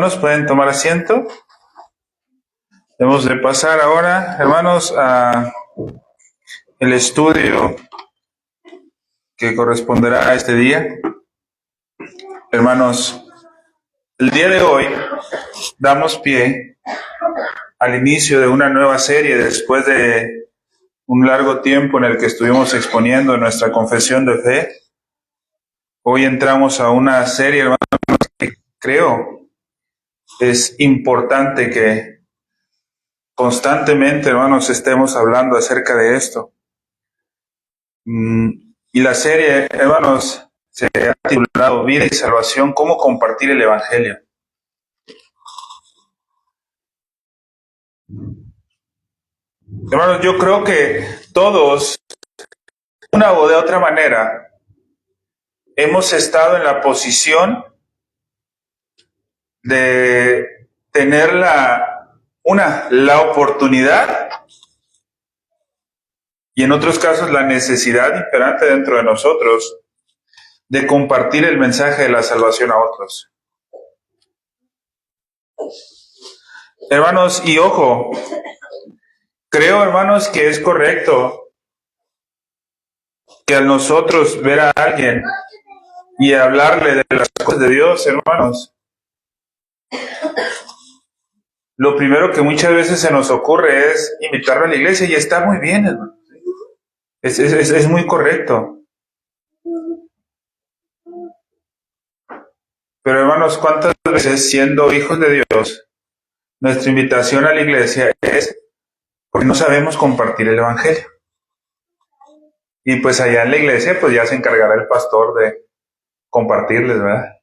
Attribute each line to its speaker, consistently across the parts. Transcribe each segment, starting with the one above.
Speaker 1: Pueden tomar asiento. Debemos de pasar ahora, hermanos, a el estudio que corresponderá a este día. Hermanos, el día de hoy damos pie al inicio de una nueva serie después de un largo tiempo en el que estuvimos exponiendo nuestra confesión de fe. Hoy entramos a una serie, hermanos, que creo es importante que constantemente, hermanos, estemos hablando acerca de esto. Y la serie, hermanos, se ha titulado Vida y Salvación, cómo compartir el Evangelio. Hermanos, yo creo que todos, de una o de otra manera, hemos estado en la posición de tener la oportunidad y en otros casos la necesidad imperante dentro de nosotros de compartir el mensaje de la salvación a otros. Hermanos, y ojo, creo, hermanos, que es correcto que al nosotros ver a alguien y hablarle de las cosas de Dios, hermanos, lo primero que muchas veces se nos ocurre es invitarlo a la iglesia y está muy bien, hermanos. Es muy correcto. Pero hermanos, ¿cuántas veces siendo hijos de Dios, nuestra invitación a la iglesia es porque no sabemos compartir el Evangelio? Y pues allá en la iglesia pues ya se encargará el pastor de compartirles, ¿verdad?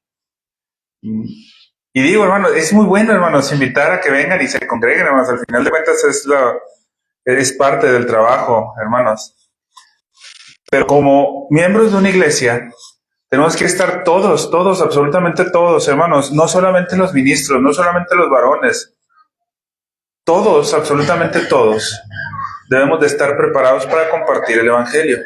Speaker 1: Y digo, hermanos, es muy bueno, hermanos, invitar a que vengan y se congreguen, hermanos. Al final de cuentas es parte del trabajo, hermanos. Pero como miembros de una iglesia, tenemos que estar todos, absolutamente todos, hermanos. No solamente los ministros, no solamente los varones. Todos, absolutamente todos, debemos de estar preparados para compartir el Evangelio.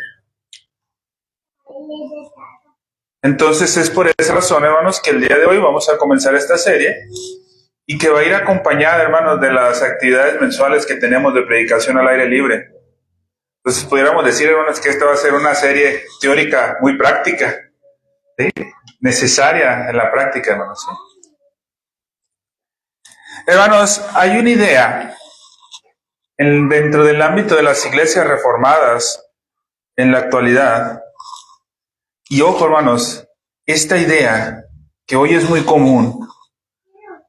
Speaker 1: Entonces es por esa razón, hermanos, que el día de hoy vamos a comenzar esta serie y que va a ir acompañada, hermanos, de las actividades mensuales que tenemos de predicación al aire libre. Entonces pudiéramos decir, hermanos, que esta va a ser una serie teórica muy práctica, ¿sí? Necesaria en la práctica, hermanos. Hermanos, hay una idea dentro del ámbito de las iglesias reformadas en la actualidad. Y ojo, hermanos, esta idea que hoy es muy común,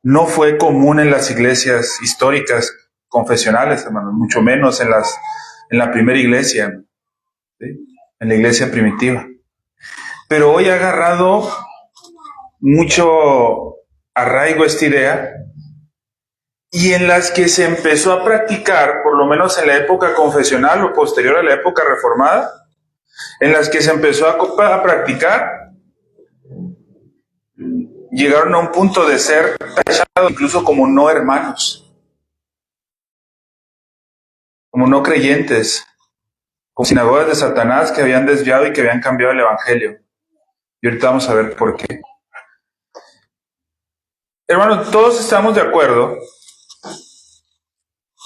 Speaker 1: no fue común en las iglesias históricas confesionales, hermanos, mucho menos en la primera iglesia, ¿sí? En la iglesia primitiva. Pero hoy ha agarrado mucho arraigo esta idea, y en las que se empezó a practicar, por lo menos en la época confesional o posterior a la época reformada, en las que se empezó a practicar, llegaron a un punto de ser tachados incluso como no hermanos, como no creyentes, como sinagogas de Satanás que habían desviado y que habían cambiado el Evangelio. Y ahorita vamos a ver por qué. Hermanos, todos estamos de acuerdo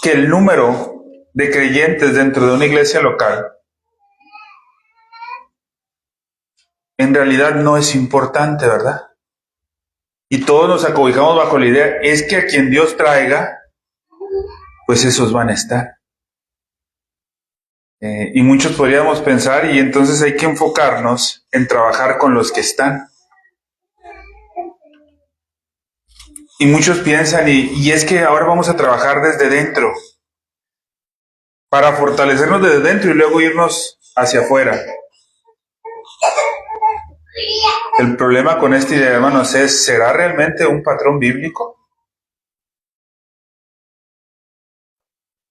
Speaker 1: que el número de creyentes dentro de una iglesia local en realidad no es importante, ¿verdad? Y todos nos acobijamos bajo la idea, es que a quien Dios traiga, pues esos van a estar. Y muchos podríamos pensar, y entonces hay que enfocarnos en trabajar con los que están. Y muchos piensan, y es que ahora vamos a trabajar desde dentro, para fortalecernos desde dentro y luego irnos hacia afuera. El problema con esta idea, hermanos, es, ¿será realmente un patrón bíblico?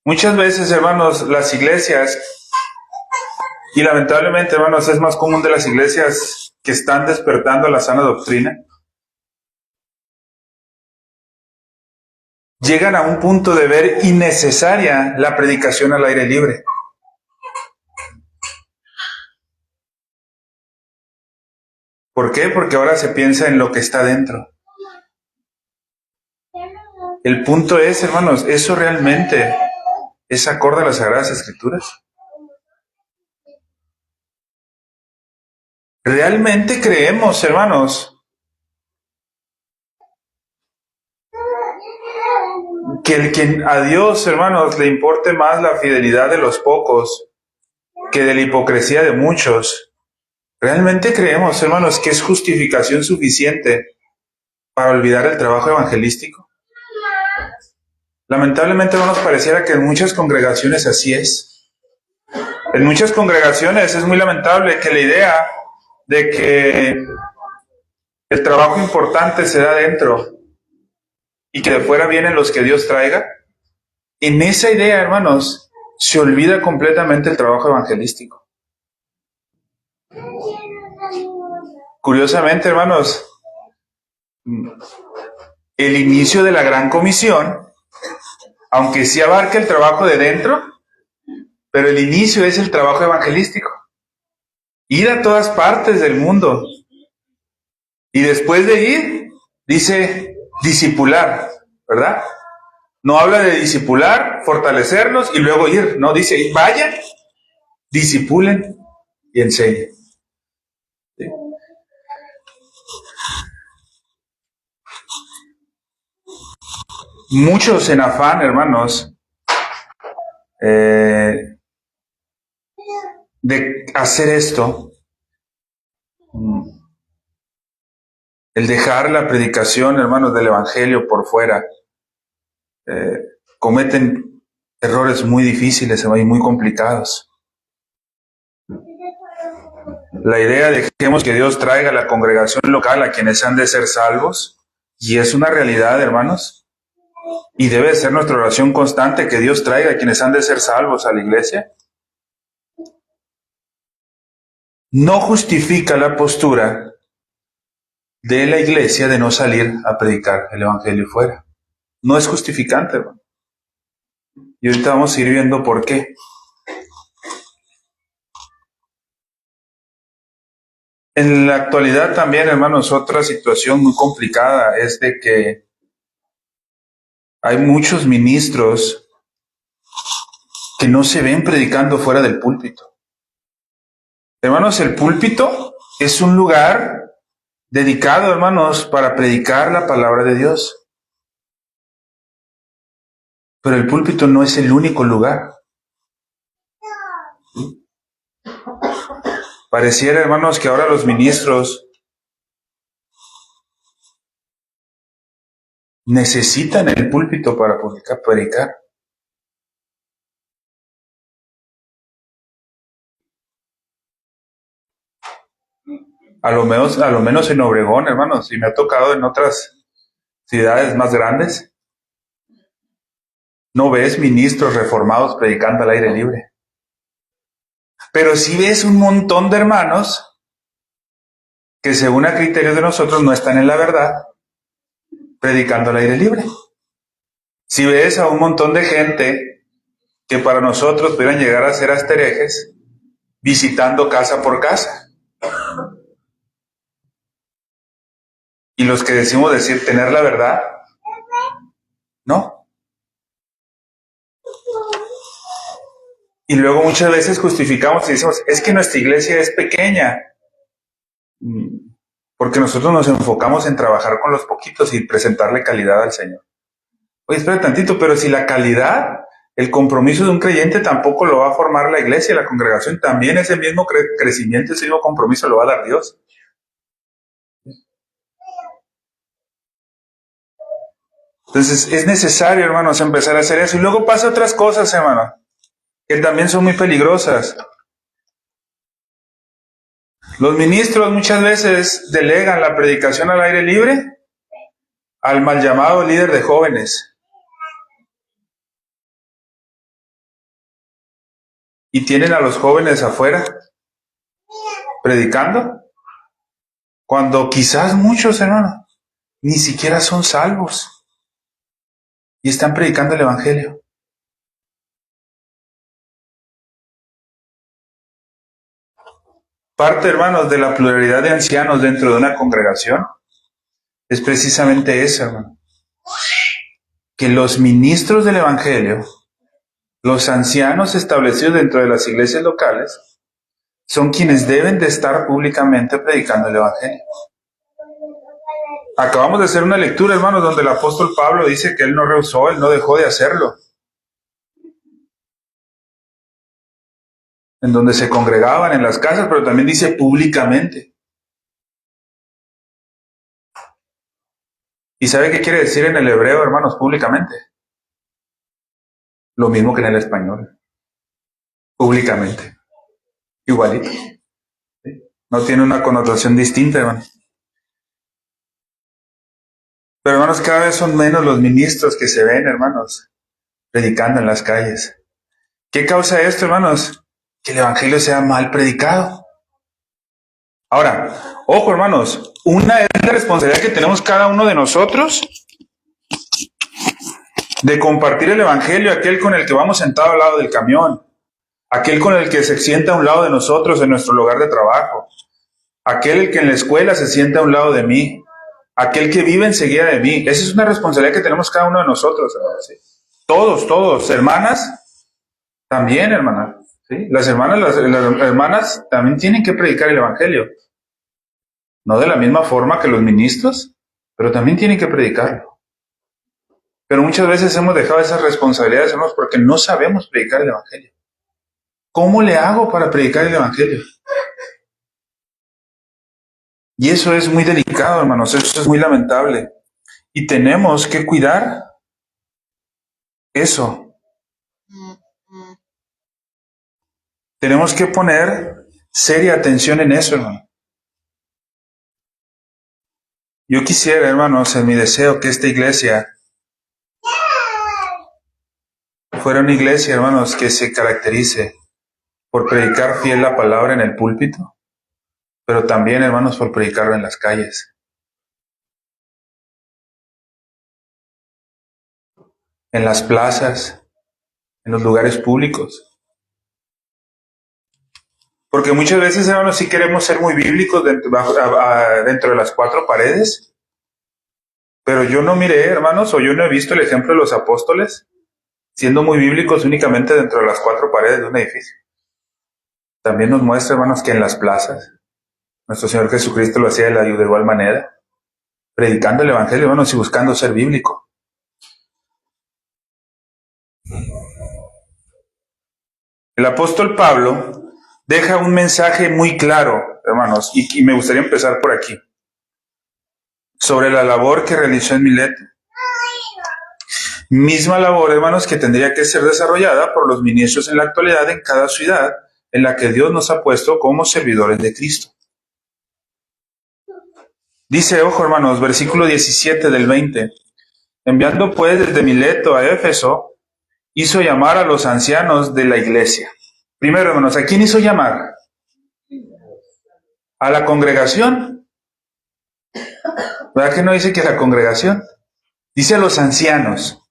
Speaker 1: Muchas veces, hermanos, las iglesias, y lamentablemente, hermanos, es más común de las iglesias que están despertando la sana doctrina, llegan a un punto de ver innecesaria la predicación al aire libre. ¿Por qué? Porque ahora se piensa en lo que está dentro. El punto es, hermanos, ¿eso realmente es acorde a las Sagradas Escrituras? ¿Realmente creemos, hermanos, que a Dios, hermanos, le importe más la fidelidad de los pocos que de la hipocresía de muchos? ¿Realmente creemos, hermanos, que es justificación suficiente para olvidar el trabajo evangelístico? Lamentablemente, hermanos, pareciera que en muchas congregaciones así es. En muchas congregaciones es muy lamentable que la idea de que el trabajo importante se da dentro y que de fuera vienen los que Dios traiga. En esa idea, hermanos, se olvida completamente el trabajo evangelístico. Curiosamente, hermanos, el inicio de la Gran Comisión, aunque sí abarca el trabajo de dentro, pero el inicio es el trabajo evangelístico. Ir a todas partes del mundo. Y después de ir, dice discipular, ¿verdad? No habla de discipular, fortalecerlos y luego ir. No, dice vayan, discipulen y enseñen. ¿Sí? Muchos en afán, hermanos, de hacer esto, el dejar la predicación, hermanos, del Evangelio por fuera, cometen errores muy difíciles y muy complicados. La idea de que Dios traiga a la congregación local a quienes han de ser salvos, y es una realidad, hermanos, y debe ser nuestra oración constante que Dios traiga a quienes han de ser salvos a la iglesia, no justifica la postura de la iglesia de no salir a predicar el Evangelio fuera. No es justificante, hermano. Y ahorita vamos a ir viendo por qué. En la actualidad también, hermanos, otra situación muy complicada es de que hay muchos ministros que no se ven predicando fuera del púlpito. Hermanos, el púlpito es un lugar dedicado, hermanos, para predicar la palabra de Dios. Pero el púlpito no es el único lugar. Pareciera, hermanos, que ahora los ministros necesitan el púlpito para predicar. A lo menos en Obregón, hermanos, y me ha tocado en otras ciudades más grandes, no ves ministros reformados predicando al aire libre. Pero sí ves un montón de hermanos que según a criterio de nosotros no están en la verdad, predicando al aire libre. Si ves a un montón de gente que para nosotros pudieran llegar a ser hasta herejes, visitando casa por casa. Y los que decimos decir tener la verdad, no. Y luego muchas veces justificamos y decimos, es que nuestra iglesia es pequeña, porque nosotros nos enfocamos en trabajar con los poquitos y presentarle calidad al Señor. Oye, espera tantito, pero si la calidad, el compromiso de un creyente tampoco lo va a formar la iglesia, la congregación, también ese mismo crecimiento, ese mismo compromiso lo va a dar Dios. Entonces es necesario, hermanos, empezar a hacer eso. Y luego pasa otras cosas, hermano, que también son muy peligrosas. Los ministros muchas veces delegan la predicación al aire libre al mal llamado líder de jóvenes. Y tienen a los jóvenes afuera predicando, cuando quizás muchos, hermano, ni siquiera son salvos y están predicando el Evangelio. Parte, hermanos, de la pluralidad de ancianos dentro de una congregación es precisamente eso, hermano. que los ministros del Evangelio, los ancianos establecidos dentro de las iglesias locales, son quienes deben de estar públicamente predicando el Evangelio. Acabamos de hacer una lectura, hermanos, donde el apóstol Pablo dice que él no rehusó, él no dejó de hacerlo. En donde se congregaban en las casas, pero también dice públicamente. ¿Y sabe qué quiere decir en el hebreo, hermanos, públicamente? Lo mismo que en el español. Públicamente. Igualito. ¿Sí? No tiene una connotación distinta, hermanos. Pero, hermanos, cada vez son menos los ministros que se ven, hermanos, predicando en las calles. ¿Qué causa esto, hermanos? Que el evangelio sea mal predicado. Ahora, ojo, hermanos, una es la responsabilidad que tenemos cada uno de nosotros de compartir el evangelio a aquel con el que vamos sentado al lado del camión, aquel con el que se sienta a un lado de nosotros en nuestro lugar de trabajo, aquel que en la escuela se sienta a un lado de mí, aquel que vive enseguida de mí. Esa es una responsabilidad que tenemos cada uno de nosotros, hermanos. ¿Sí? Todos. Hermanas, también, hermanas. ¿Sí? Las hermanas también tienen que predicar el evangelio. No de la misma forma que los ministros, pero también tienen que predicarlo. Pero muchas veces hemos dejado esas responsabilidades, hermanos, porque no sabemos predicar el evangelio. ¿Cómo le hago para predicar el evangelio? Y eso es muy delicado, hermanos, eso es muy lamentable. Y tenemos que cuidar eso. Tenemos que poner seria atención en eso, hermano. Yo quisiera, hermanos, en mi deseo que esta iglesia fuera una iglesia, hermanos, que se caracterice por predicar fiel la palabra en el púlpito, pero también, hermanos, por predicarlo en las calles, en las plazas, en los lugares públicos. Porque muchas veces, hermanos, sí queremos ser muy bíblicos dentro de las cuatro paredes, pero yo no miré, hermanos, o yo no he visto el ejemplo de los apóstoles siendo muy bíblicos únicamente dentro de las cuatro paredes de un edificio. También nos muestra, hermanos, que en las plazas, nuestro Señor Jesucristo lo hacía de igual manera, predicando el Evangelio, hermanos, y buscando ser bíblico. El apóstol Pablo deja un mensaje muy claro, hermanos, y me gustaría empezar por aquí, sobre la labor que realizó en Mileto. Misma labor, hermanos, que tendría que ser desarrollada por los ministros en la actualidad en cada ciudad en la que Dios nos ha puesto como servidores de Cristo. Dice, ojo, hermanos, versículo 17 del 20. Enviando pues desde Mileto a Éfeso, hizo llamar a los ancianos de la iglesia. Primero, hermanos, ¿a quién hizo llamar? ¿A la congregación? ¿Verdad que no dice que a la congregación? Dice a los ancianos.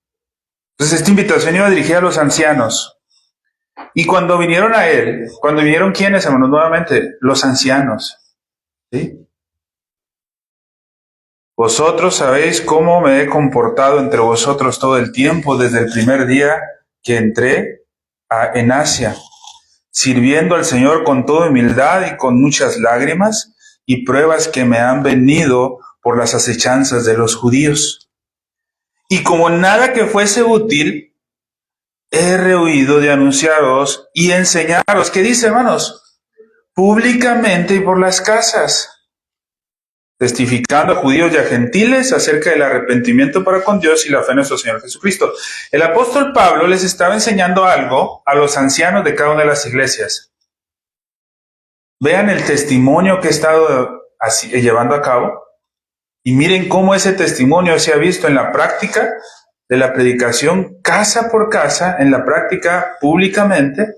Speaker 1: Entonces esta invitación iba dirigida a los ancianos. Y cuando vinieron a él, cuando vinieron ¿quiénes, hermanos? Nuevamente, los ancianos. ¿Sí? Vosotros sabéis cómo me he comportado entre vosotros todo el tiempo, desde el primer día que entré en Asia, sirviendo al Señor con toda humildad y con muchas lágrimas y pruebas que me han venido por las acechanzas de los judíos. Y como nada que fuese útil, he rehuido de anunciaros y enseñaros, ¿qué dice, hermanos? Públicamente y por las casas, testificando a judíos y a gentiles acerca del arrepentimiento para con Dios y la fe en nuestro Señor Jesucristo. El apóstol Pablo les estaba enseñando algo a los ancianos de cada una de las iglesias. Vean el testimonio que he estado llevando a cabo y miren cómo ese testimonio se ha visto en la práctica de la predicación casa por casa, en la práctica públicamente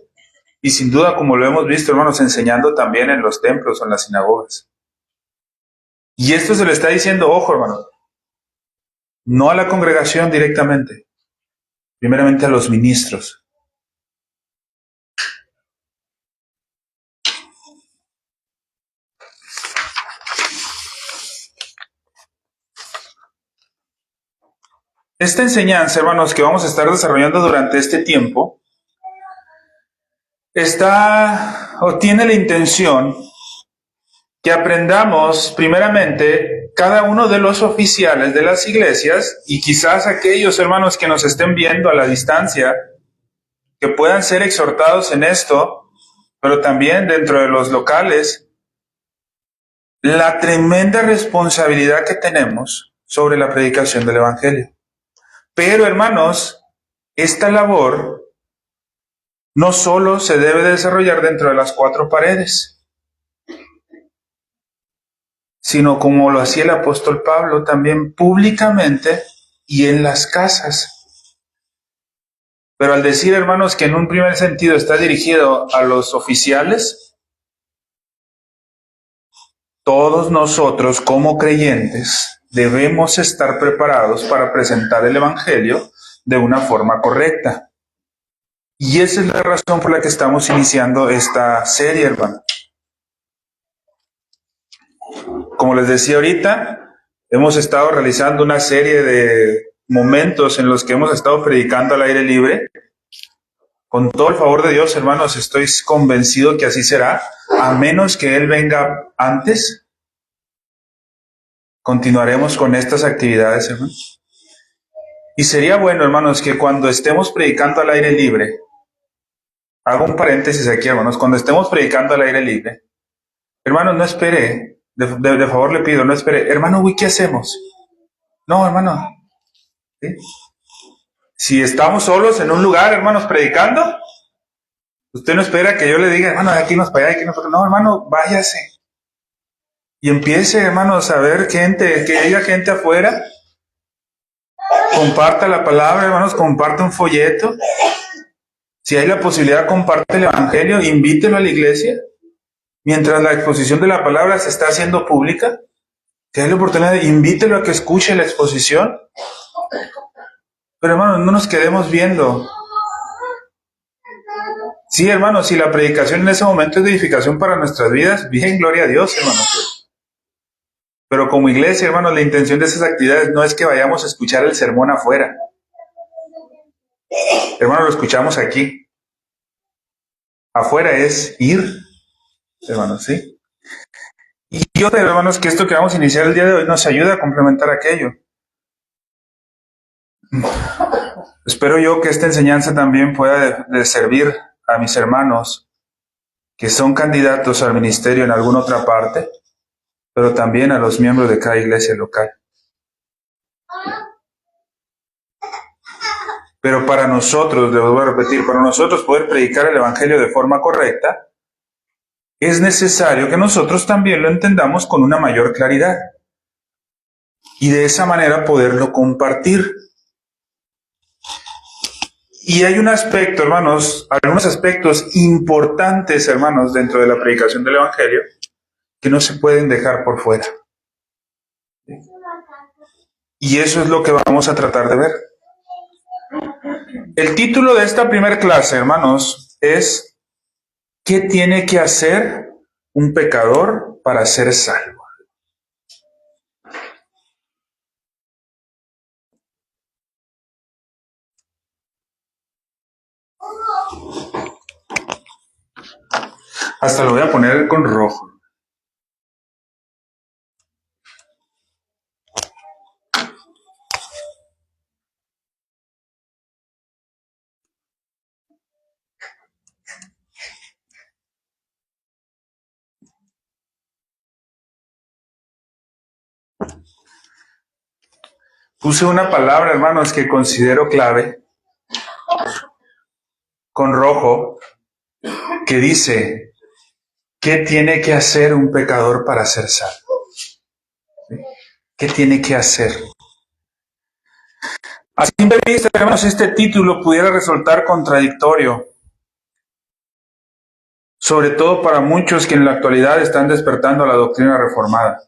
Speaker 1: y sin duda, como lo hemos visto, hermanos, enseñando también en los templos o en las sinagogas. Y esto se le está diciendo, ojo, hermanos, no a la congregación directamente, primeramente a los ministros. Esta enseñanza, hermanos, que vamos a estar desarrollando durante este tiempo, tiene la intención que aprendamos primeramente cada uno de los oficiales de las iglesias y quizás aquellos hermanos que nos estén viendo a la distancia, que puedan ser exhortados en esto, pero también dentro de los locales, la tremenda responsabilidad que tenemos sobre la predicación del Evangelio. Pero hermanos, esta labor no solo se debe desarrollar dentro de las cuatro paredes, sino como lo hacía el apóstol Pablo, también públicamente y en las casas. Pero al decir, hermanos, que en un primer sentido está dirigido a los oficiales, todos nosotros como creyentes debemos estar preparados para presentar el Evangelio de una forma correcta. Y esa es la razón por la que estamos iniciando esta serie, hermano. Como les decía ahorita, hemos estado realizando una serie de momentos en los que hemos estado predicando al aire libre. Con todo el favor de Dios, hermanos, estoy convencido que así será, a menos que Él venga antes. Continuaremos con estas actividades, hermanos. Y sería bueno, hermanos, que cuando estemos predicando al aire libre, hago un paréntesis aquí, hermanos, cuando estemos predicando al aire libre, hermanos, no espere, de favor le pido, no espere, hermano, ¿qué hacemos? No, hermano. ¿Sí? Si estamos solos en un lugar, hermanos, predicando, usted no espera que yo le diga, hermano, de aquí nos para allá, de aquí nos para allá. No, hermano, váyase. Y empiece, hermanos, a ver gente, que haya gente afuera. Comparta la palabra, hermanos, comparte un folleto. Si hay la posibilidad, comparte el Evangelio, invítelo a la iglesia. Mientras la exposición de la palabra se está haciendo pública, si hay la oportunidad, invítelo a que escuche la exposición. Pero, hermanos, no nos quedemos viendo. Sí, hermanos, si la predicación en ese momento es de edificación para nuestras vidas, bien, gloria a Dios, hermanos. Pero como iglesia, hermanos, la intención de esas actividades no es que vayamos a escuchar el sermón afuera. Hermanos, lo escuchamos aquí. Afuera es ir, hermanos, ¿sí? Y yo creo, hermanos, que esto que vamos a iniciar el día de hoy nos ayuda a complementar aquello. Espero yo que esta enseñanza también pueda de servir a mis hermanos que son candidatos al ministerio en alguna otra parte, pero también a los miembros de cada iglesia local. Pero para nosotros, les voy a repetir, para nosotros poder predicar el Evangelio de forma correcta, es necesario que nosotros también lo entendamos con una mayor claridad y de esa manera poderlo compartir. Y hay un aspecto, hermanos, algunos aspectos importantes, hermanos, dentro de la predicación del Evangelio que no se pueden dejar por fuera. Y eso es lo que vamos a tratar de ver. El título de esta primera clase, hermanos, es ¿qué tiene que hacer un pecador para ser salvo? Hasta lo voy a poner con rojo. Puse una palabra, hermanos, que considero clave, con rojo, que dice, ¿qué tiene que hacer un pecador para ser salvo? ¿Qué tiene que hacer? A simple vista, hermanos, este título pudiera resultar contradictorio, sobre todo para muchos que en la actualidad están despertando a la doctrina reformada.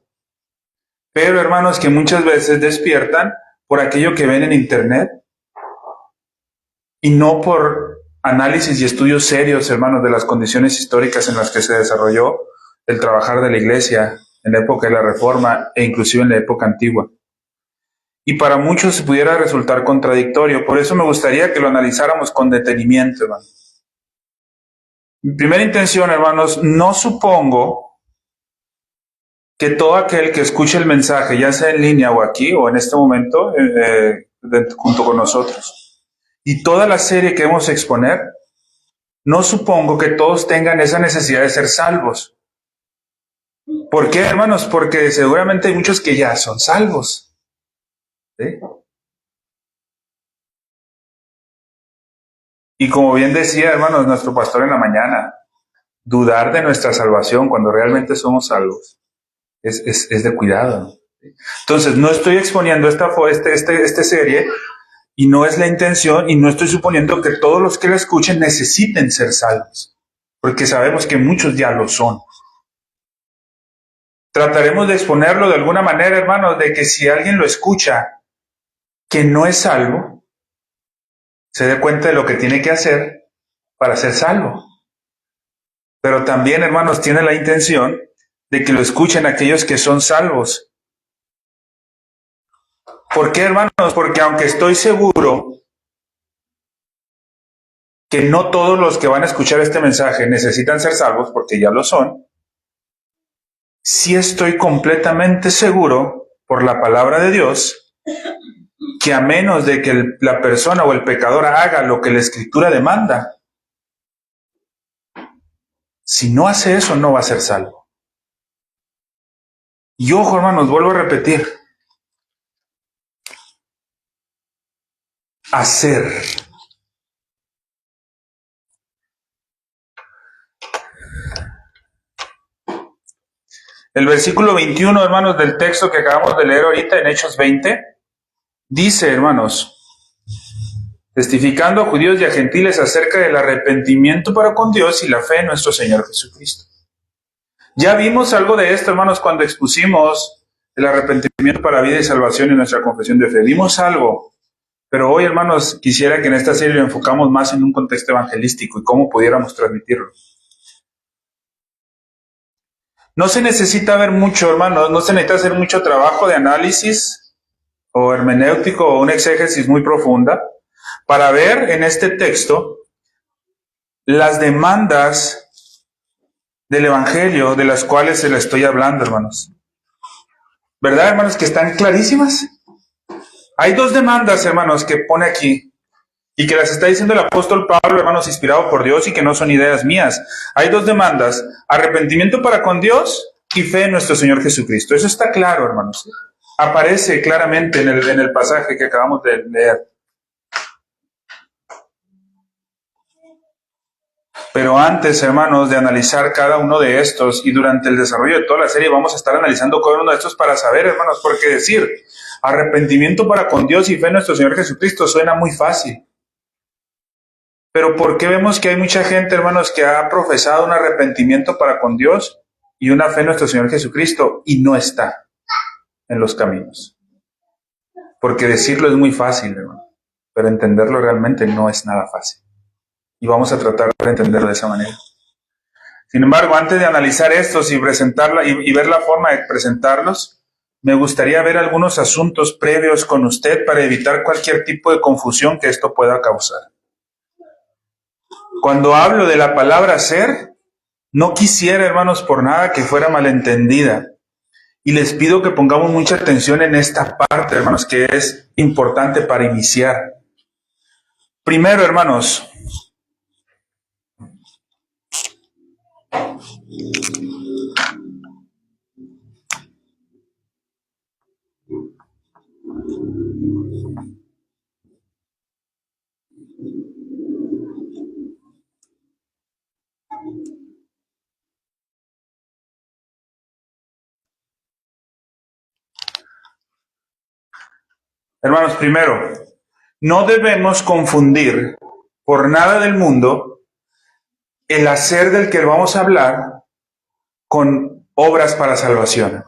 Speaker 1: Pero, hermanos, que muchas veces despiertan por aquello que ven en Internet y no por análisis y estudios serios, hermanos, de las condiciones históricas en las que se desarrolló el trabajar de la iglesia en la época de la Reforma e inclusive en la época antigua. y para muchos pudiera resultar contradictorio. Por eso me gustaría que lo analizáramos con detenimiento, hermano. Mi primera intención, hermanos, no supongo que todo aquel que escuche el mensaje, ya sea en línea o aquí o en este momento, junto con nosotros, y toda la serie que vamos a exponer, no supongo que todos tengan esa necesidad de ser salvos. ¿Por qué, hermanos? Porque seguramente hay muchos que ya son salvos. ¿Sí? Y como bien decía, hermanos, nuestro pastor en la mañana, dudar de nuestra salvación cuando realmente somos salvos es de cuidado, ¿no? Entonces, no estoy exponiendo esta serie y no es la intención y no estoy suponiendo que todos los que la escuchen necesiten ser salvos, porque sabemos que muchos ya lo son. Trataremos de exponerlo de alguna manera, hermanos, de que si alguien lo escucha que no es salvo, se dé cuenta de lo que tiene que hacer para ser salvo. Pero también, hermanos, tiene la intención de que lo escuchen aquellos que son salvos. ¿Por qué, hermanos? Porque aunque estoy seguro que no todos los que van a escuchar este mensaje necesitan ser salvos, porque ya lo son, sí estoy completamente seguro, por la palabra de Dios, que a menos de que la persona o el pecador haga lo que la Escritura demanda, si no hace eso, no va a ser salvo. Y ojo, hermanos, vuelvo a repetir. Hacer. El versículo 21, hermanos, del texto que acabamos de leer ahorita en Hechos 20, dice, hermanos, testificando a judíos y a gentiles acerca del arrepentimiento para con Dios y la fe en nuestro Señor Jesucristo. Ya vimos algo de esto, hermanos, cuando expusimos el arrepentimiento para vida y salvación en nuestra confesión de fe. Vimos algo, pero hoy, hermanos, quisiera que en esta serie lo enfocamos más en un contexto evangelístico y cómo pudiéramos transmitirlo. No se necesita ver mucho, hermanos, no se necesita hacer mucho trabajo de análisis o hermenéutico o una exégesis muy profunda para ver en este texto las demandas del Evangelio de las cuales se le estoy hablando, hermanos. ¿Verdad, hermanos, que están clarísimas? Hay dos demandas, hermanos, que pone aquí y que las está diciendo el apóstol Pablo, hermanos, inspirado por Dios y que no son ideas mías. Hay dos demandas: arrepentimiento para con Dios y fe en nuestro Señor Jesucristo. Eso está claro, hermanos. Aparece claramente en el pasaje que acabamos de leer. Pero antes, hermanos, de analizar cada uno de estos, y durante el desarrollo de toda la serie vamos a estar analizando cada uno de estos para saber, hermanos, porque decir arrepentimiento para con Dios y fe en nuestro Señor Jesucristo suena muy fácil. Pero ¿por qué vemos que hay mucha gente, hermanos, que ha profesado un arrepentimiento para con Dios y una fe en nuestro Señor Jesucristo y no está en los caminos? Porque decirlo es muy fácil, hermano, pero entenderlo realmente no es nada fácil. Y vamos a tratar de entenderlo de esa manera. Sin embargo, antes de analizar estos y presentarla y ver la forma de presentarlos, me gustaría ver algunos asuntos previos con usted para evitar cualquier tipo de confusión que esto pueda causar. Cuando hablo de la palabra ser, no quisiera, hermanos, por nada que fuera malentendida. Y les pido que pongamos mucha atención en esta parte, hermanos, que es importante para iniciar. Primero, hermanos, primero, no debemos confundir por nada del mundo el hacer del que vamos a hablar con obras para salvación.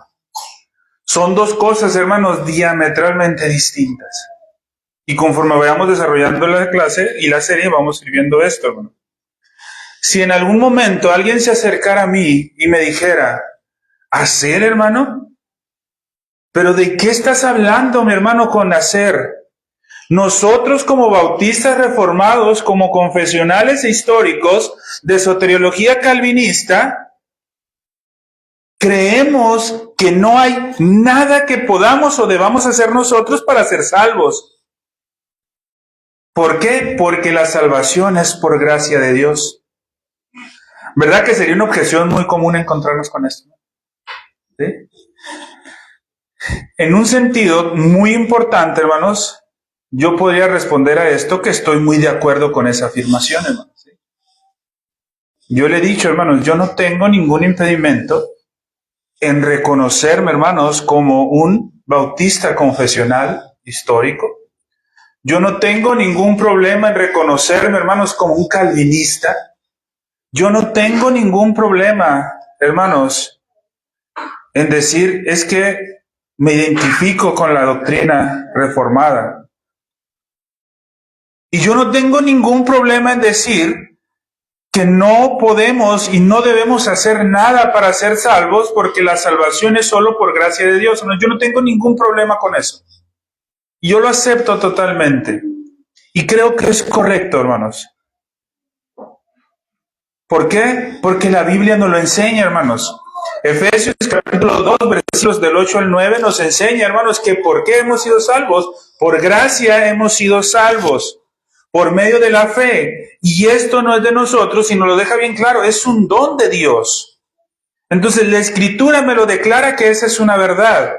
Speaker 1: Son dos cosas, hermanos, diametralmente distintas. Y conforme vayamos desarrollando la clase y la serie, vamos a ir viendo esto, hermano. Si en algún momento alguien se acercara a mí y me dijera, ¿hacer, hermano? Pero ¿de qué estás hablando, mi hermano, con nacer? Nosotros como bautistas reformados, como confesionales e históricos de soteriología calvinista, creemos que no hay nada que podamos o debamos hacer nosotros para ser salvos. ¿Por qué? Porque la salvación es por gracia de Dios. ¿Verdad que sería una objeción muy común encontrarnos con esto? ¿Sí? En un sentido muy importante, hermanos, yo podría responder a esto que estoy muy de acuerdo con esa afirmación, hermanos. ¿Sí? Yo le he dicho, hermanos, yo no tengo ningún impedimento en reconocerme, hermanos, como un bautista confesional histórico. Yo no tengo ningún problema en reconocerme, hermanos, como un calvinista. Yo no tengo ningún problema, hermanos, en decir, es que me identifico con la doctrina reformada. Y yo no tengo ningún problema en decir que no podemos y no debemos hacer nada para ser salvos porque la salvación es solo por gracia de Dios. No, yo no tengo ningún problema con eso. Yo lo acepto totalmente. Y creo que es correcto, hermanos. ¿Por qué? Porque la Biblia nos lo enseña, hermanos. Efesios capítulo 2, versículos del 8 al 9 nos enseña, hermanos, que ¿por qué hemos sido salvos? Por gracia hemos sido salvos, por medio de la fe. Y esto no es de nosotros, sino lo deja bien claro, es un don de Dios. Entonces la Escritura me lo declara que esa es una verdad.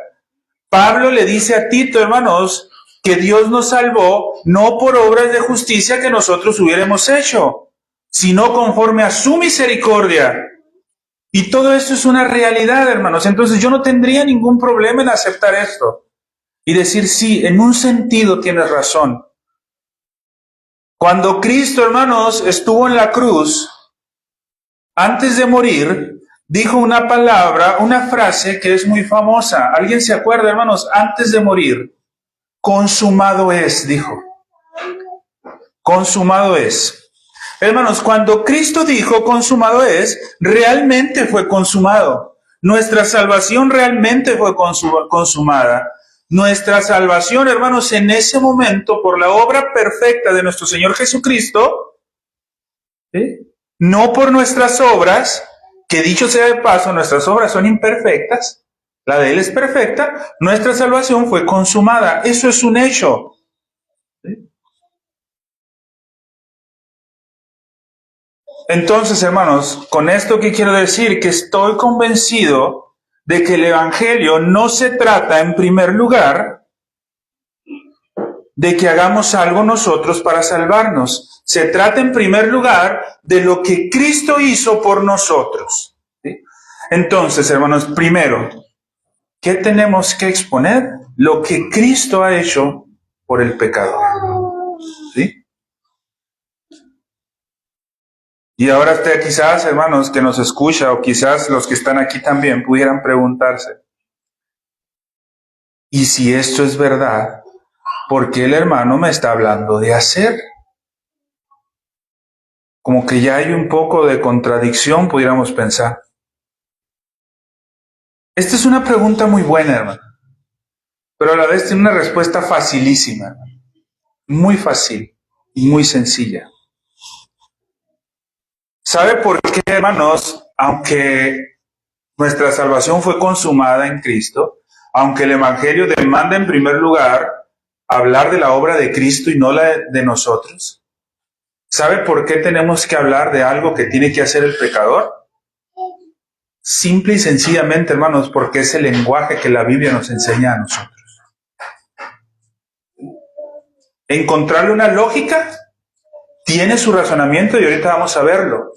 Speaker 1: Pablo le dice a Tito, hermanos, que Dios nos salvó no por obras de justicia que nosotros hubiéramos hecho, sino conforme a su misericordia. Y todo esto es una realidad, hermanos. Entonces yo no tendría ningún problema en aceptar esto y decir, sí, en un sentido tienes razón. Cuando Cristo, hermanos, estuvo en la cruz, antes de morir, dijo una palabra, una frase que es muy famosa. ¿Alguien se acuerda, hermanos? Antes de morir, consumado es, dijo. Consumado es. Hermanos, cuando Cristo dijo consumado es, realmente fue consumado. Nuestra salvación realmente fue consumada. Nuestra salvación, hermanos, en ese momento, por la obra perfecta de nuestro Señor Jesucristo, ¿sí? No por nuestras obras, que dicho sea de paso, nuestras obras son imperfectas, la de Él es perfecta, nuestra salvación fue consumada. Eso es un hecho. ¿Sí? Entonces, hermanos, con esto que quiero decir, que estoy convencido de que el Evangelio no se trata en primer lugar de que hagamos algo nosotros para salvarnos. Se trata en primer lugar de lo que Cristo hizo por nosotros. ¿Sí? Entonces, hermanos, primero, ¿qué tenemos que exponer? Lo que Cristo ha hecho por el pecador. ¿Sí? Y ahora usted quizás, hermanos, que nos escucha, o quizás los que están aquí también, pudieran preguntarse, ¿y si esto es verdad, por qué el hermano me está hablando de hacer? Como que ya hay un poco de contradicción, pudiéramos pensar. Esta es una pregunta muy buena, hermano, pero a la vez tiene una respuesta facilísima, muy fácil y muy sencilla. ¿Sabe por qué, hermanos? Aunque nuestra salvación fue consumada en Cristo, aunque el Evangelio demanda en primer lugar hablar de la obra de Cristo y no la de nosotros, ¿sabe por qué tenemos que hablar de algo que tiene que hacer el pecador? Simple y sencillamente, hermanos, porque es el lenguaje que la Biblia nos enseña a nosotros. Encontrarle una lógica tiene su razonamiento y ahorita vamos a verlo.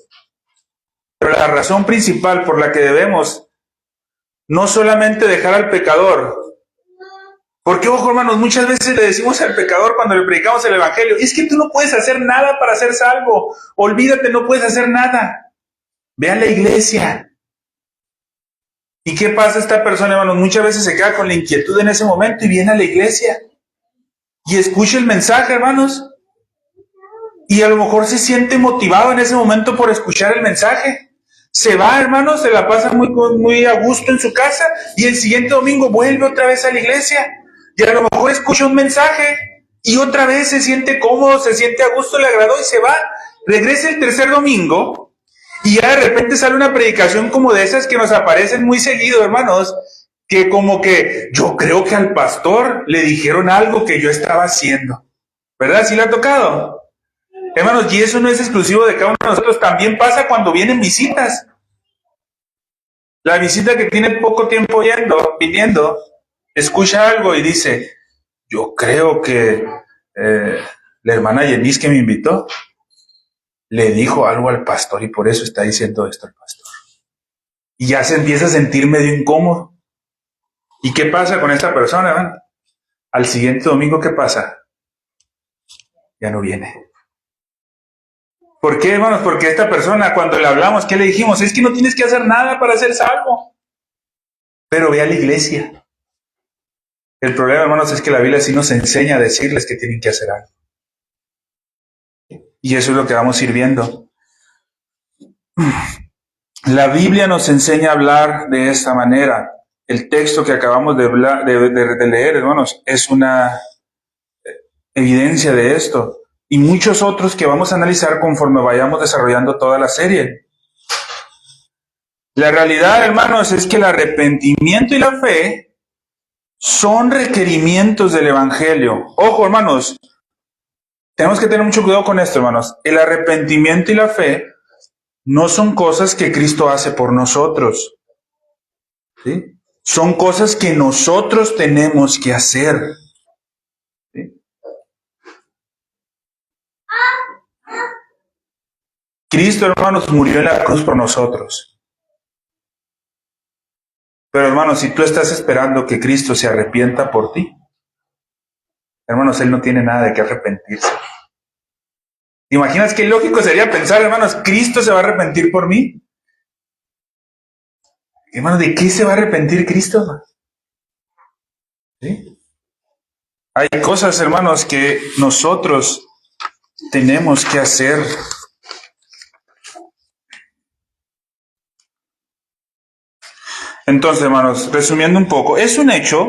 Speaker 1: Pero la razón principal por la que debemos no solamente dejar al pecador, porque, ojo, hermanos, muchas veces le decimos al pecador cuando le predicamos el Evangelio, es que tú no puedes hacer nada para ser salvo, olvídate, no puedes hacer nada. Ve a la iglesia. ¿Y qué pasa esta persona, hermanos? Muchas veces se queda con la inquietud en ese momento y viene a la iglesia y escucha el mensaje, hermanos, y a lo mejor se siente motivado en ese momento por escuchar el mensaje. Se va, hermanos, se la pasa muy a gusto en su casa y el siguiente domingo vuelve otra vez a la iglesia y a lo mejor escucha un mensaje y otra vez se siente cómodo, se siente a gusto, le agradó y se va. Regresa el tercer domingo y ya de repente sale una predicación como de esas que nos aparecen muy seguido, hermanos, que como que yo creo que al pastor le dijeron algo que yo estaba haciendo. ¿Verdad? ¿Sí le ha tocado? Hermanos, y eso no es exclusivo de cada uno de nosotros, también pasa cuando vienen visitas. La visita que tiene poco tiempo viniendo, escucha algo y dice, yo creo que la hermana Yenis que me invitó le dijo algo al pastor y por eso está diciendo esto al pastor. Y ya se empieza a sentir medio incómodo. ¿Y qué pasa con esta persona, hermano? Al siguiente domingo, ¿qué pasa? Ya no viene. ¿Por qué, hermanos? Porque esta persona, cuando le hablamos, ¿qué le dijimos? Es que no tienes que hacer nada para ser salvo. Pero ve a la iglesia. El problema, hermanos, es que la Biblia sí nos enseña a decirles que tienen que hacer algo. Y eso es lo que vamos a ir viendo. La Biblia nos enseña a hablar de esta manera. El texto que acabamos de leer, hermanos, es una evidencia de esto. Y muchos otros que vamos a analizar conforme vayamos desarrollando toda la serie. La realidad, hermanos, es que el arrepentimiento y la fe son requerimientos del Evangelio. Ojo, hermanos, tenemos que tener mucho cuidado con esto, hermanos. El arrepentimiento y la fe no son cosas que Cristo hace por nosotros. ¿Sí? Son cosas que nosotros tenemos que hacer. ¿Sí? Cristo, hermanos, murió en la cruz por nosotros. Pero, hermanos, si tú estás esperando que Cristo se arrepienta por ti, hermanos, Él no tiene nada de qué arrepentirse. ¿Te imaginas qué lógico sería pensar, hermanos, Cristo se va a arrepentir por mí? Hermanos, ¿de qué se va a arrepentir Cristo? ¿Sí? Hay cosas, hermanos, que nosotros tenemos que hacer. Entonces, hermanos, resumiendo un poco, es un hecho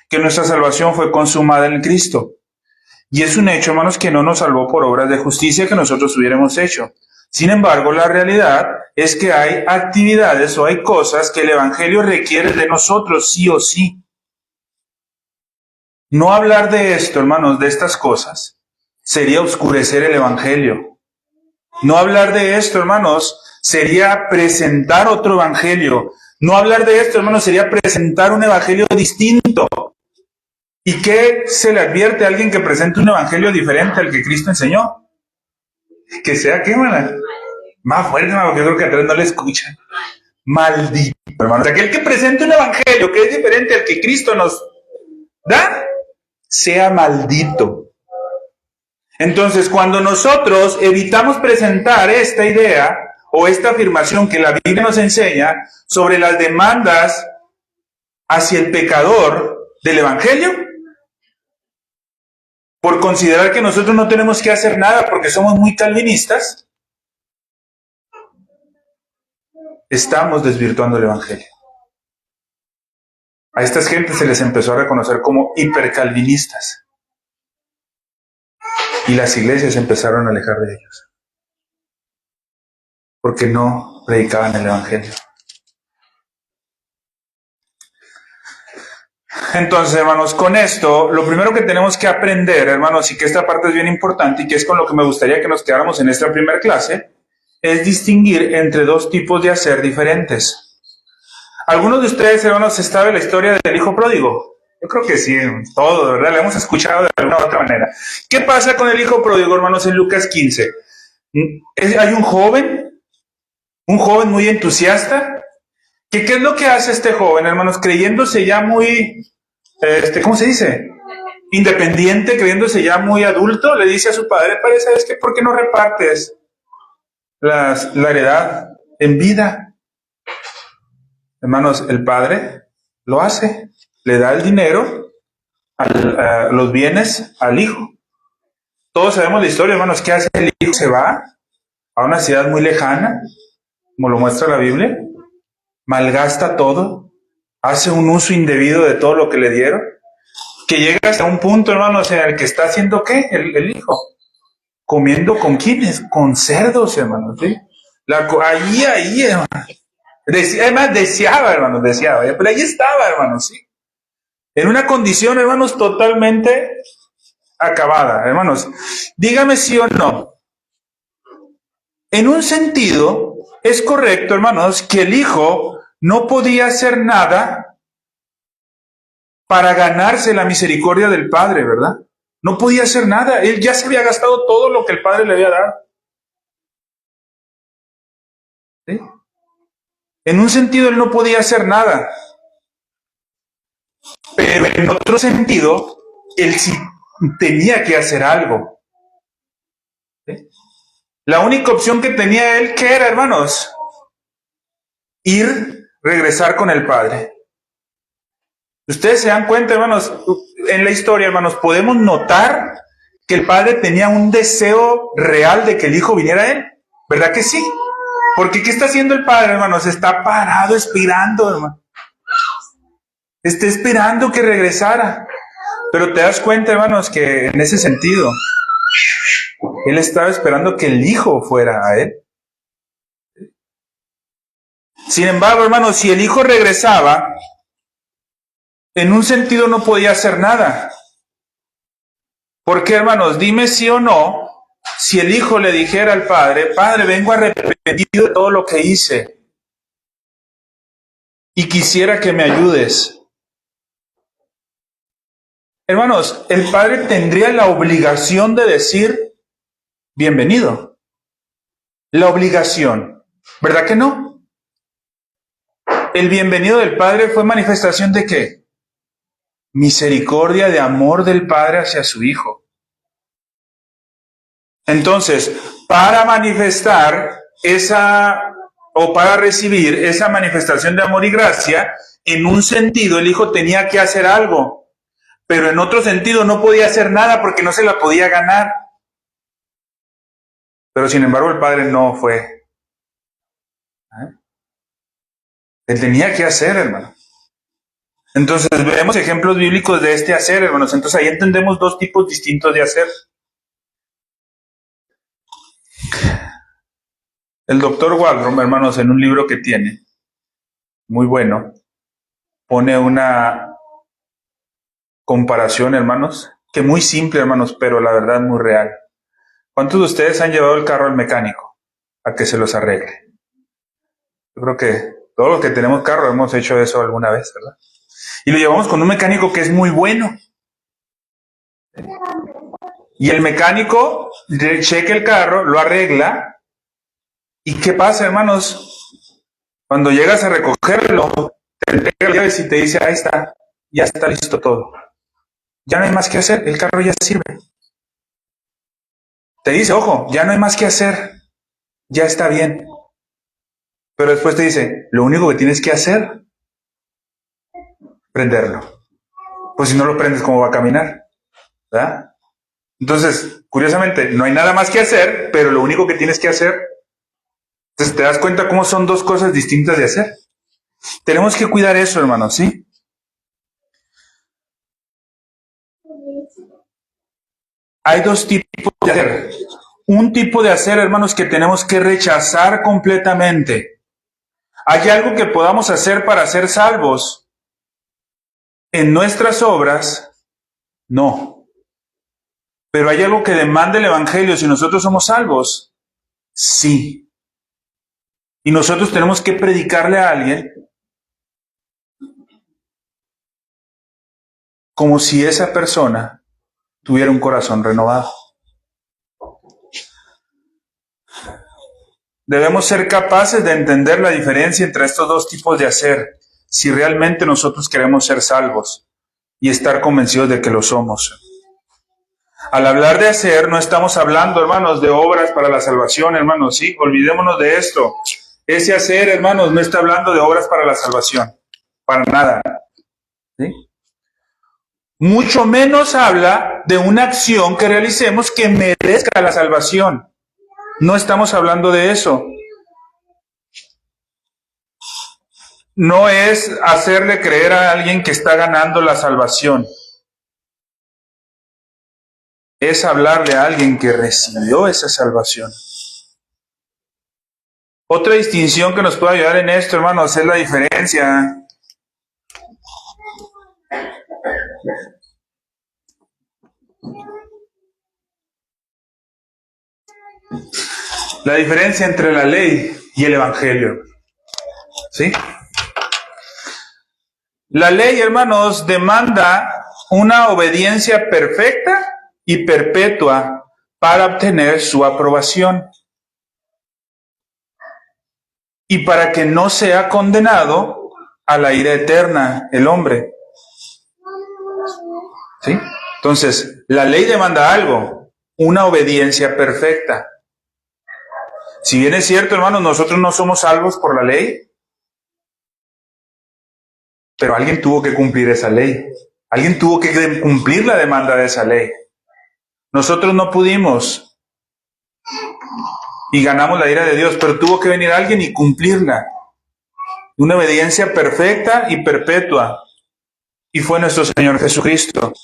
Speaker 1: que nuestra salvación fue consumada en Cristo. Y es un hecho, hermanos, que no nos salvó por obras de justicia que nosotros hubiéramos hecho. Sin embargo, la realidad es que hay actividades o hay cosas que el Evangelio requiere de nosotros sí o sí. No hablar de esto, hermanos, de estas cosas, sería oscurecer el Evangelio. No hablar de esto, hermanos, sería presentar otro Evangelio. No hablar de esto, hermanos, sería presentar un Evangelio distinto. ¿Y qué se le advierte a alguien que presente un Evangelio diferente al que Cristo enseñó? Que sea, ¿qué, hermana? Más fuerte, hermano, porque yo creo que atrás no le escuchan. Maldito, hermanos. Aquel que presente un Evangelio que es diferente al que Cristo nos da, sea maldito. Entonces, cuando nosotros evitamos presentar esta idea o esta afirmación que la Biblia nos enseña sobre las demandas hacia el pecador del Evangelio, por considerar que nosotros no tenemos que hacer nada porque somos muy calvinistas, estamos desvirtuando el Evangelio. A estas gentes se les empezó a reconocer como hipercalvinistas. Y las iglesias empezaron a alejar de ellos. Porque no predicaban el Evangelio. Entonces, hermanos, con esto, lo primero que tenemos que aprender, hermanos, y que esta parte es bien importante y que es con lo que me gustaría que nos quedáramos en esta primera clase, es distinguir entre dos tipos de hacer diferentes. ¿Algunos de ustedes, hermanos, saben la historia del hijo pródigo? Yo creo que sí, todo, ¿verdad? La hemos escuchado de alguna u otra manera. ¿Qué pasa con el hijo pródigo, hermanos, en Lucas 15? Hay un joven muy entusiasta, que ¿qué es lo que hace este joven, hermanos? Creyéndose ya muy, ¿cómo se dice? Independiente, creyéndose ya muy adulto, le dice a su padre, padre, ¿sabes qué? ¿Por qué no repartes la heredad en vida? Hermanos, el padre lo hace, le da el dinero, los bienes al hijo. Todos sabemos la historia, hermanos. ¿Qué hace el hijo? Se va a una ciudad muy lejana, como lo muestra la Biblia, malgasta todo, hace un uso indebido de todo lo que le dieron, que llega hasta un punto, hermanos, en el que está haciendo ¿qué? El hijo. Comiendo con quiénes, con cerdos, hermanos, ¿sí? Ahí, hermano. Además, deseaba, hermanos, pero ahí estaba, hermanos, ¿sí? En una condición, hermanos, totalmente acabada, hermanos. Dígame sí o no. En un sentido, es correcto, hermanos, que el hijo no podía hacer nada para ganarse la misericordia del padre, ¿verdad? No podía hacer nada. Él ya se había gastado todo lo que el padre le había dado. ¿Sí? En un sentido, él no podía hacer nada. Pero en otro sentido, él sí tenía que hacer algo. ¿Sí? La única opción que tenía él, ¿qué era, hermanos? Regresar con el padre. Ustedes se dan cuenta, hermanos, en la historia, hermanos, podemos notar que el padre tenía un deseo real de que el hijo viniera a él. ¿Verdad que sí? Porque ¿qué está haciendo el padre, hermanos? Está parado esperando, hermano. Está esperando que regresara. Pero te das cuenta, hermanos, que en ese sentido, él estaba esperando que el hijo fuera a él. Sin embargo, hermanos, si el hijo regresaba, en un sentido no podía hacer nada. Porque, hermanos, dime sí o no, si el hijo le dijera al padre, padre, vengo arrepentido de todo lo que hice y quisiera que me ayudes. Hermanos, el padre tendría la obligación de decir, bienvenido. La obligación, ¿verdad que no? El bienvenido del padre fue manifestación de ¿qué? Misericordia, de amor del padre hacia su hijo. Entonces, para manifestar para recibir esa manifestación de amor y gracia, en un sentido el hijo tenía que hacer algo, pero en otro sentido no podía hacer nada porque no se la podía ganar. Pero sin embargo el padre no fue. Él tenía que hacer, hermano. Entonces vemos ejemplos bíblicos de este hacer, hermanos. Entonces ahí entendemos dos tipos distintos de hacer. El doctor Waldron, hermanos, en un libro que tiene, muy bueno, pone una comparación, hermanos, que muy simple, hermanos, pero la verdad muy real. ¿Cuántos de ustedes han llevado el carro al mecánico a que se los arregle? Yo creo que todos los que tenemos carro hemos hecho eso alguna vez, ¿verdad? Y lo llevamos con un mecánico que es muy bueno. Y el mecánico checa el carro, lo arregla. ¿Y qué pasa, hermanos? Cuando llegas a recogerlo, te entrega las llaves y te dice, ahí está, ya está listo todo. Ya no hay más que hacer, el carro ya sirve. Te dice, ojo, ya no hay más que hacer, ya está bien. Pero después te dice, lo único que tienes que hacer, prenderlo. Pues si no lo prendes, ¿cómo va a caminar? ¿Verdad? Entonces, curiosamente, no hay nada más que hacer, pero lo único que tienes que hacer. Entonces, ¿te das cuenta cómo son dos cosas distintas de hacer? Tenemos que cuidar eso, hermanos, ¿sí? Hay dos tipos de hacer. Un tipo de hacer, hermanos, que tenemos que rechazar completamente. ¿Hay algo que podamos hacer para ser salvos? En nuestras obras, no. Pero ¿hay algo que demande el Evangelio si nosotros somos salvos? Sí. Y nosotros tenemos que predicarle a alguien como si esa persona tuviera un corazón renovado. Debemos ser capaces de entender la diferencia entre estos dos tipos de hacer, si realmente nosotros queremos ser salvos y estar convencidos de que lo somos. Al hablar de hacer, no estamos hablando, hermanos, de obras para la salvación, hermanos, ¿sí? Olvidémonos de esto. Ese hacer, hermanos, no está hablando de obras para la salvación, para nada, ¿sí? Mucho menos habla de una acción que realicemos que merezca la salvación. No estamos hablando de eso. no es hacerle creer a alguien que está ganando la salvación. Es hablarle a alguien que recibió esa salvación. Otra distinción que nos puede ayudar en esto, hermanos, es la diferencia entre la ley y el evangelio. ¿Sí? La ley, hermanos, demanda una obediencia perfecta y perpetua para obtener su aprobación y para que no sea condenado a la ira eterna el hombre. ¿Sí? Entonces, la ley demanda algo, una obediencia perfecta. Si bien es cierto, hermanos, nosotros no somos salvos por la ley, pero alguien tuvo que cumplir esa ley. Alguien tuvo que cumplir la demanda de esa ley. Nosotros no pudimos y ganamos la ira de Dios, pero tuvo que venir alguien y cumplirla. Una obediencia perfecta y perpetua. Y fue nuestro Señor Jesucristo.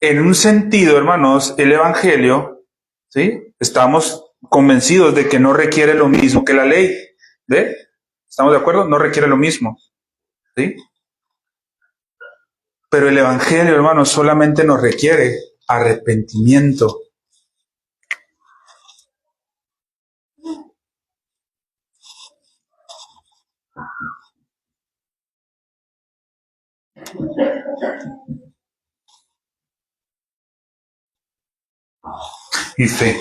Speaker 1: En un sentido, hermanos, el Evangelio, ¿sí? Estamos convencidos de que no requiere lo mismo que la ley. ¿Ve? ¿Estamos de acuerdo? No requiere lo mismo. ¿Sí? Pero el Evangelio, hermanos, solamente nos requiere arrepentimiento. Y fe.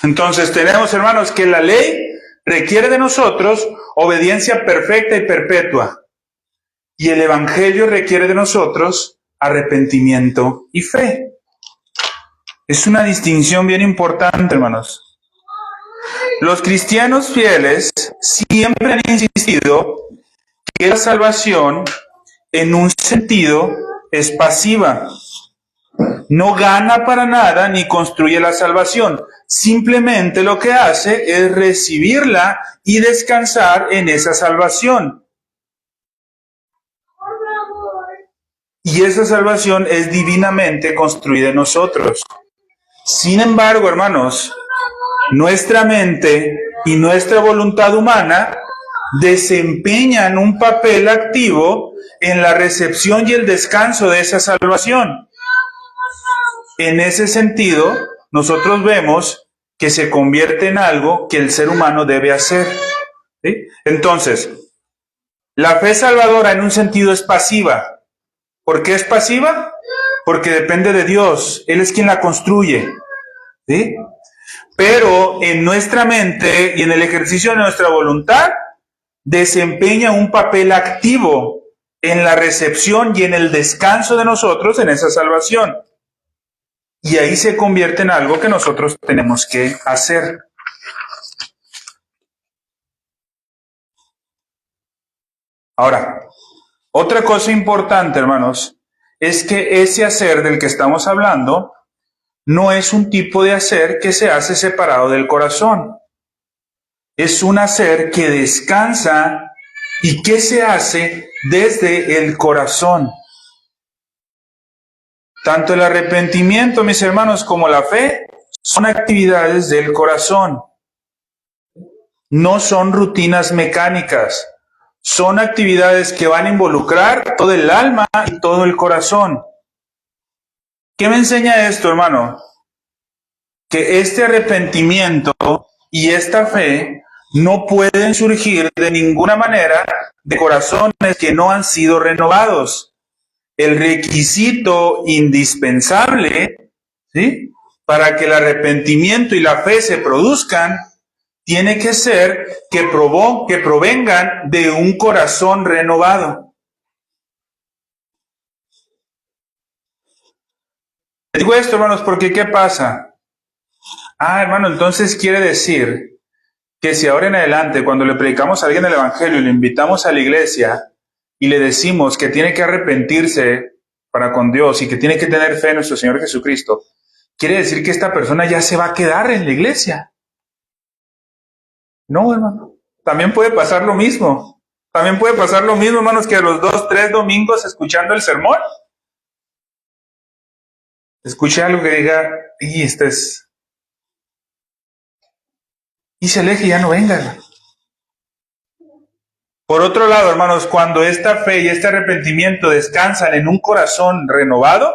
Speaker 1: Entonces tenemos, hermanos, que la ley requiere de nosotros obediencia perfecta y perpetua. Y el Evangelio requiere de nosotros arrepentimiento y fe. Es una distinción bien importante, hermanos. Los cristianos fieles siempre han insistido que la salvación, en un sentido, es pasiva. No gana para nada ni construye la salvación. Simplemente lo que hace es recibirla y descansar en esa salvación. Y esa salvación es divinamente construida en nosotros. Sin embargo, hermanos, nuestra mente y nuestra voluntad humana desempeñan un papel activo en la recepción y el descanso de esa salvación. En ese sentido, nosotros vemos que se convierte en algo que el ser humano debe hacer. ¿Sí? Entonces, la fe salvadora en un sentido es pasiva. ¿Por qué es pasiva? Porque depende de Dios. Él es quien la construye. ¿Sí? Pero en nuestra mente y en el ejercicio de nuestra voluntad, desempeña un papel activo en la recepción y en el descanso de nosotros en esa salvación. Y ahí se convierte en algo que nosotros tenemos que hacer. Ahora, otra cosa importante, hermanos, es que ese hacer del que estamos hablando no es un tipo de hacer que se hace separado del corazón. Es un hacer que descansa y que se hace desde el corazón. Tanto el arrepentimiento, mis hermanos, como la fe son actividades del corazón. No son rutinas mecánicas. Son actividades que van a involucrar todo el alma y todo el corazón. ¿Qué me enseña esto, hermano? Que este arrepentimiento y esta fe no pueden surgir de ninguna manera de corazones que no han sido renovados. El requisito indispensable, ¿sí?, para que el arrepentimiento y la fe se produzcan, tiene que ser que provengan de un corazón renovado. Digo esto, hermanos, porque ¿qué pasa? Hermano, entonces quiere decir que si ahora en adelante, cuando le predicamos a alguien el Evangelio y le invitamos a la iglesia y le decimos que tiene que arrepentirse para con Dios y que tiene que tener fe en nuestro Señor Jesucristo, quiere decir que esta persona ya se va a quedar en la iglesia. No, hermano. También puede pasar lo mismo. También puede pasar lo mismo, hermanos, que a los 2, 3 domingos escuchando el sermón, escuche algo que diga, y y se aleje y ya no venga, hermano. Por otro lado, hermanos, cuando esta fe y este arrepentimiento descansan en un corazón renovado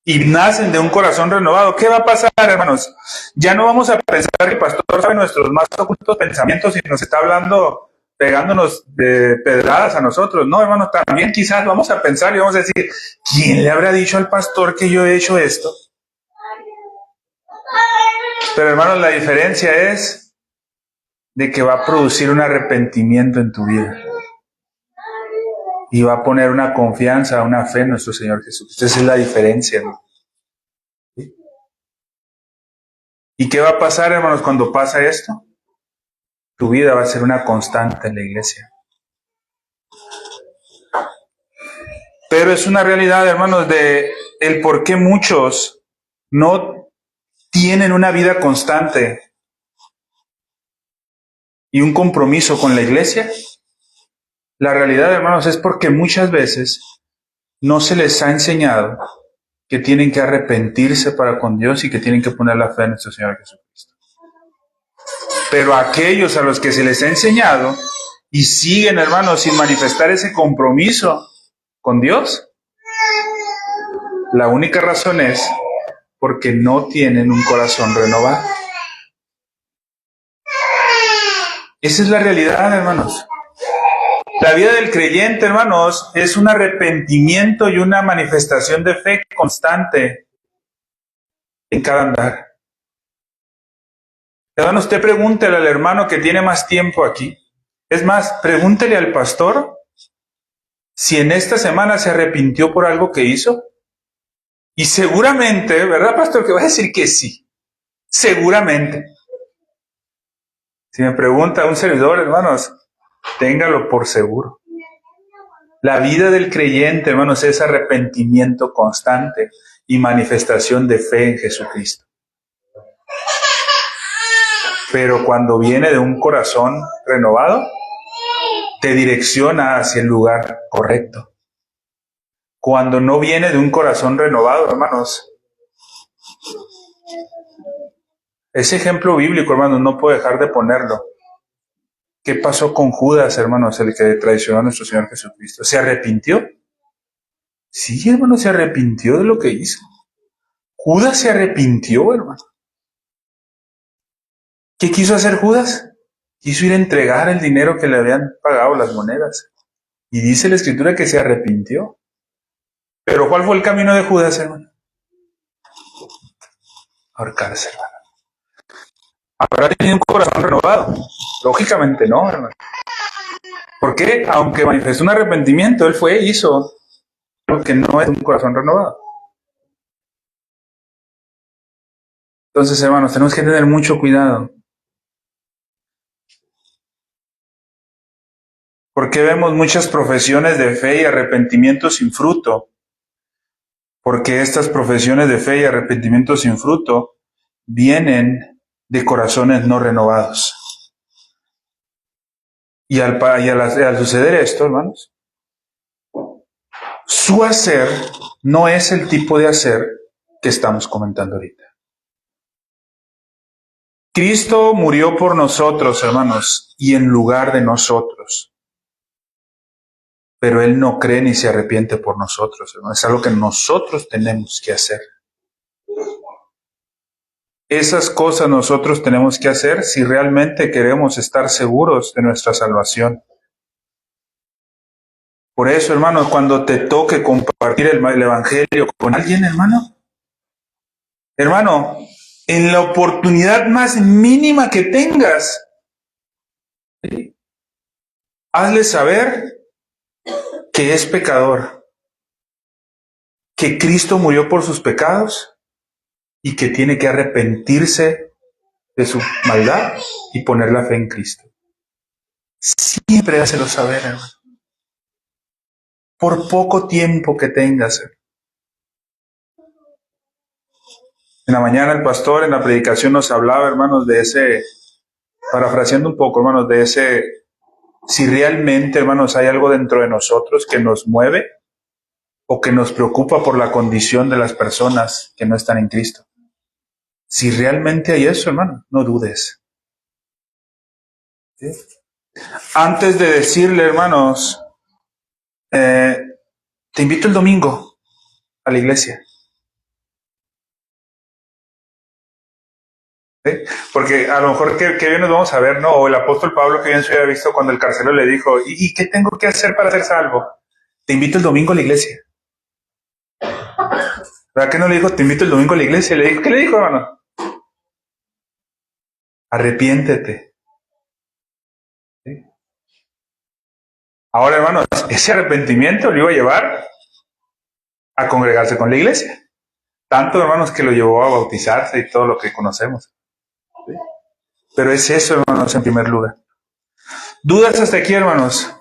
Speaker 1: y nacen de un corazón renovado, ¿qué va a pasar, hermanos? Ya no vamos a pensar que el pastor sabe nuestros más ocultos pensamientos y nos está hablando, pegándonos de pedradas a nosotros. No, hermanos, también quizás vamos a pensar y vamos a decir, ¿quién le habrá dicho al pastor que yo he hecho esto? Pero, hermanos, la diferencia es de que va a producir un arrepentimiento en tu vida. Y va a poner una confianza, una fe en nuestro Señor Jesucristo. Esa es la diferencia, ¿no? ¿Sí? ¿Y qué va a pasar, hermanos, cuando pasa esto? Tu vida va a ser una constante en la iglesia. Pero es una realidad, hermanos, de el por qué muchos no tienen una vida constante y un compromiso con la iglesia. La realidad, hermanos, es porque muchas veces no se les ha enseñado que tienen que arrepentirse para con Dios y que tienen que poner la fe en nuestro Señor Jesucristo. Pero aquellos a los que se les ha enseñado y siguen, hermanos, sin manifestar ese compromiso con Dios, la única razón es porque no tienen un corazón renovado. Esa es la realidad, hermanos. La vida del creyente, hermanos, es un arrepentimiento y una manifestación de fe constante en cada andar. Hermano, usted pregúntele al hermano que tiene más tiempo aquí. Es más, pregúntele al pastor si en esta semana se arrepintió por algo que hizo. Y seguramente, ¿verdad, pastor? Que va a decir que sí. Seguramente. Si me pregunta un servidor, hermanos, téngalo por seguro. La vida del creyente, hermanos, es arrepentimiento constante y manifestación de fe en Jesucristo. Pero cuando viene de un corazón renovado, te direcciona hacia el lugar correcto. Cuando no viene de un corazón renovado, hermanos, ese ejemplo bíblico, hermanos, no puedo dejar de ponerlo. ¿Qué pasó con Judas, hermanos, el que traicionó a nuestro Señor Jesucristo? ¿Se arrepintió? Sí, hermano, se arrepintió de lo que hizo. Judas se arrepintió, hermano. ¿Qué quiso hacer Judas? Quiso ir a entregar el dinero que le habían pagado, las monedas. Y dice la Escritura que se arrepintió. Pero ¿cuál fue el camino de Judas, hermano? Ahorcarse, hermano. ¿Habrá tenido un corazón renovado? Lógicamente no, hermano. ¿Por qué? Aunque manifestó un arrepentimiento, él fue e hizo lo que no es un corazón renovado. Entonces, hermanos, tenemos que tener mucho cuidado. Porque vemos muchas profesiones de fe y arrepentimiento sin fruto. Porque estas profesiones de fe y arrepentimiento sin fruto vienen de corazones no renovados. Y al suceder esto, hermanos, su hacer no es el tipo de hacer que estamos comentando ahorita. Cristo murió por nosotros, hermanos, y en lugar de nosotros. Pero Él no cree ni se arrepiente por nosotros, hermanos. Es algo que nosotros tenemos que hacer. Esas cosas nosotros tenemos que hacer si realmente queremos estar seguros de nuestra salvación. Por eso, hermanos, cuando te toque compartir el Evangelio con alguien, hermano, en la oportunidad más mínima que tengas, ¿sí?, hazle saber que es pecador, que Cristo murió por sus pecados y que tiene que arrepentirse de su maldad y poner la fe en Cristo. Siempre hácelo saber, hermano. Por poco tiempo que tengas. En la mañana el pastor en la predicación nos hablaba, hermanos, de ese, parafraseando un poco, hermanos, de ese, si realmente, hermanos, hay algo dentro de nosotros que nos mueve o que nos preocupa por la condición de las personas que no están en Cristo. Si realmente hay eso, hermano, no dudes. ¿Sí? Antes de decirle, hermanos, te invito el domingo a la iglesia. ¿Sí? Porque a lo mejor que bien nos vamos a ver, ¿no? O el apóstol Pablo que bien se había visto cuando el carcelero le dijo, ¿y qué tengo que hacer para ser salvo? Te invito el domingo a la iglesia. ¿Verdad que no le dijo, te invito el domingo a la iglesia? Le dijo, ¿qué le dijo, hermano? Arrepiéntete. ¿Sí? Ahora, hermanos, ese arrepentimiento lo iba a llevar a congregarse con la iglesia. Tanto, hermanos, que lo llevó a bautizarse y todo lo que conocemos. ¿Sí? Pero es eso, hermanos, en primer lugar. ¿Dudas hasta aquí, hermanos?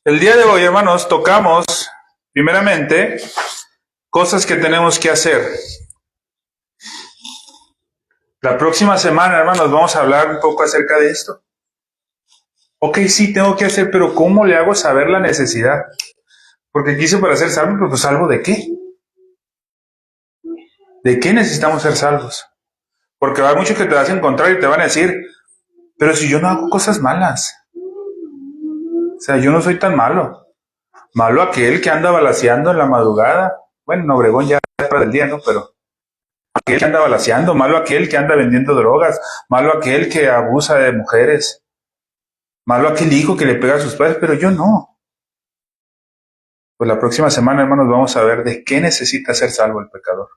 Speaker 1: El día de hoy, hermanos, tocamos, primeramente, cosas que tenemos que hacer. La próxima semana, hermanos, vamos a hablar un poco acerca de esto. Ok, sí, tengo que hacer, pero ¿cómo le hago saber la necesidad? Porque quise para ser salvo, pues ¿salvo de qué? ¿De qué necesitamos ser salvos? Porque hay muchos que te vas a encontrar y te van a decir, pero si yo no hago cosas malas. O sea, yo no soy tan malo. Malo aquel que anda balaceando en la madrugada. Bueno, en Obregón ya es para el día, ¿no? Pero aquel que anda balaceando, malo aquel que anda vendiendo drogas, malo aquel que abusa de mujeres, malo aquel hijo que le pega a sus padres, pero yo no. Pues la próxima semana, hermanos, vamos a ver de qué necesita ser salvo el pecador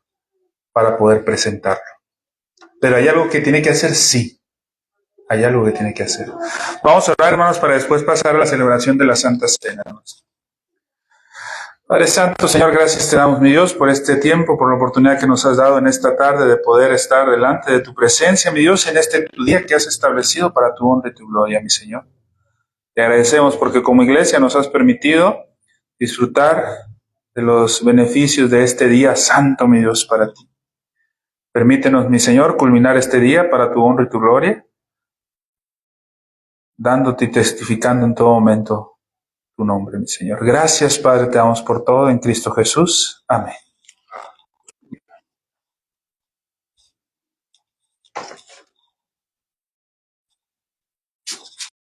Speaker 1: para poder presentarlo. Pero hay algo que tiene que hacer, sí. Hay algo que tiene que hacer. Vamos a orar, hermanos, para después pasar a la celebración de la Santa Cena, hermanos. Padre Santo, Señor, gracias te damos, mi Dios, por este tiempo, por la oportunidad que nos has dado en esta tarde de poder estar delante de tu presencia, mi Dios, en este tu día que has establecido para tu honra y tu gloria, mi Señor. Te agradecemos porque como iglesia nos has permitido disfrutar de los beneficios de este día santo, mi Dios, para ti. Permítenos, mi Señor, culminar este día para tu honra y tu gloria, dándote y testificando en todo momento tu nombre, mi Señor. Gracias, Padre, te damos por todo en Cristo Jesús. Amén.